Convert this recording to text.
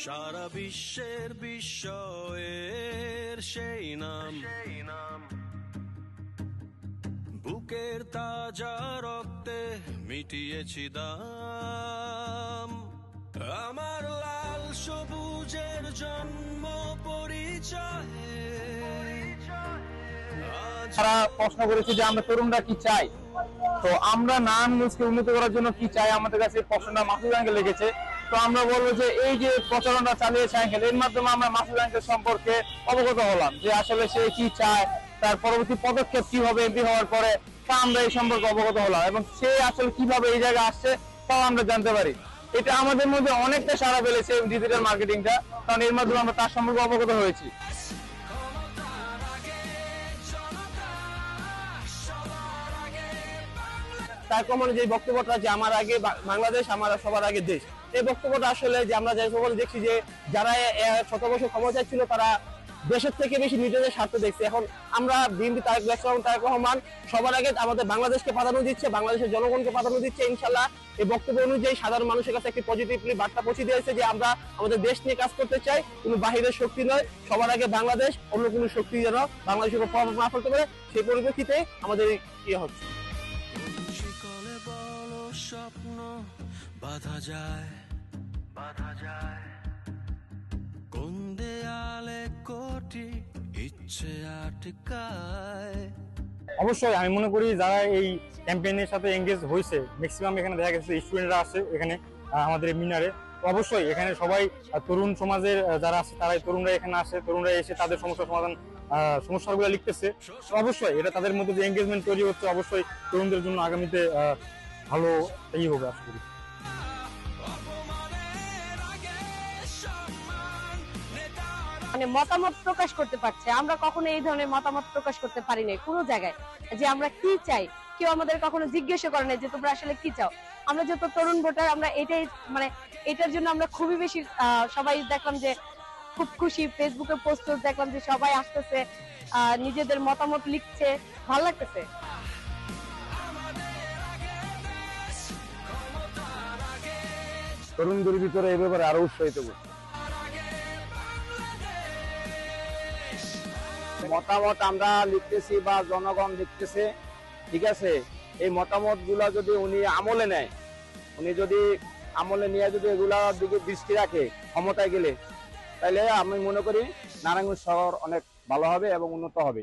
সারা বিশ্বের বিস্ময়ের সেই নাম, বুকের তাজা রক্তে মিটিয়েছি দাম। আমার লাল সবুজের জন্ম পরিচয়ে তারা প্রশ্ন করেছে যে আমরা তরুণরা কি চাই, তো আমরা নান নিউজকে উন্নত করার জন্য কি চাই, আমাদের কাছে প্রশ্নটা মাসুদ আঙ্কেল লিখেছে। তো আমরা বলবো যে এই যে প্রচারণা চালিয়েছে আঙ্কেল, এর মাধ্যমে আমরা মাসুদ আঙ্কেল সম্পর্কে অবগত হলাম যে আসলে সে কি চায়, তার পরবর্তী পদক্ষেপ কি হবে এমপি হওয়ার পরে, তা আমরা এই সম্পর্কে অবগত হলাম এবং সে আসলে কিভাবে এই জায়গায় আসছে তাও আমরা জানতে পারি। এটা আমাদের মধ্যে অনেকটা সাড়া ফেলেছে ডিজিটাল মার্কেটিংটা, কারণ এর মাধ্যমে আমরা তার সম্পর্কে অবগত হয়েছি। তার কমনে যে বক্তব্যটা যে আমার আগে বাংলাদেশ, আমার সবার আগে দেশ, এই বক্তব্যটা আসলে যে আমরা যে সকল দেখছি যে যারা ১৭ বছর ক্ষমতায় ছিল তারা দেশের থেকে বেশি নিজেদের স্বার্থ দেখছে। এখন আমরা বিএনপি তারেক রহমান সবার আগে আমাদের বাংলাদেশকে প্রাধান্য দিচ্ছে, বাংলাদেশের জনগণকে প্রাধান্য দিচ্ছে। ইনশাল্লাহ এই বক্তব্য অনুযায়ী সাধারণ মানুষের কাছে একটি পজিটিভলি বার্তা পৌঁছে দিয়েছে যে আমরা আমাদের দেশ নিয়ে কাজ করতে চাই, কোনো বাহিরের শক্তি নয়, সবার আগে বাংলাদেশ, অন্য কোনো শক্তি যেন বাংলাদেশের উপর প্রভাব না ফেলতে পারে, সেই পরিপ্রেক্ষিতে আমাদের ইয়ে হচ্ছে। স্বপ্ন বাধা যায়, কোন দেয়ালে কোটি ইচ্ছে আটকায়। অবশ্যই আমি মনে করি যারা এই ক্যাম্পেইনের সাথে এঙ্গেজ হয়েছে, ম্যাক্সিমাম এখানে দেখা গেছে স্টুডেন্টরা আছে এখানে আমাদের মিনারে। অবশ্যই এখানে সবাই তরুণ সমাজের যারা আছে তারাই, তরুণরা এখানে আসে, তরুণরা এসে তাদের সমস্যাগুলো লিখতেছে। অবশ্যই এটা তাদের মধ্যে যে এঙ্গেজমেন্ট তৈরি হচ্ছে, অবশ্যই তরুণদের জন্য আগামীতে ভালো এই হবে আশা করি। মানে মতামত প্রকাশ করতে পারছে, আমরা কখনো এই ধরনের মতামত প্রকাশ করতে পারি না কোনো জায়গায়, যে আমরা কি চাই কেউ আমাদের কখনো জিজ্ঞাসা করে না যে তোমরা আসলে কি চাও। আমরা যত তরুণ ভোটার আমরা এটাই মানে এটার জন্য আমরা খুবই বেশি সবাই দেখলাম যে খুব খুশি, ফেসবুকে পোস্ট দেখলাম যে সবাই আসতেছে, নিজেদের মতামত লিখছে, ভালো লাগতেছে। তরুণদের ভিতরে এই ব্যাপারে আরো উৎসাহিত করছে। মতামত আমরা লিখতেছি বা জনগণ লিখতেছে, ঠিক আছে। এই মতামত গুলা যদি উনি আমলে নেয়, উনি যদি আমলে নিয়ে যদি এগুলার দিকে দৃষ্টি রাখে ক্ষমতায় গেলে, তাহলে আমি মনে করি নারায়ণগঞ্জ শহর অনেক ভালো হবে এবং উন্নত হবে।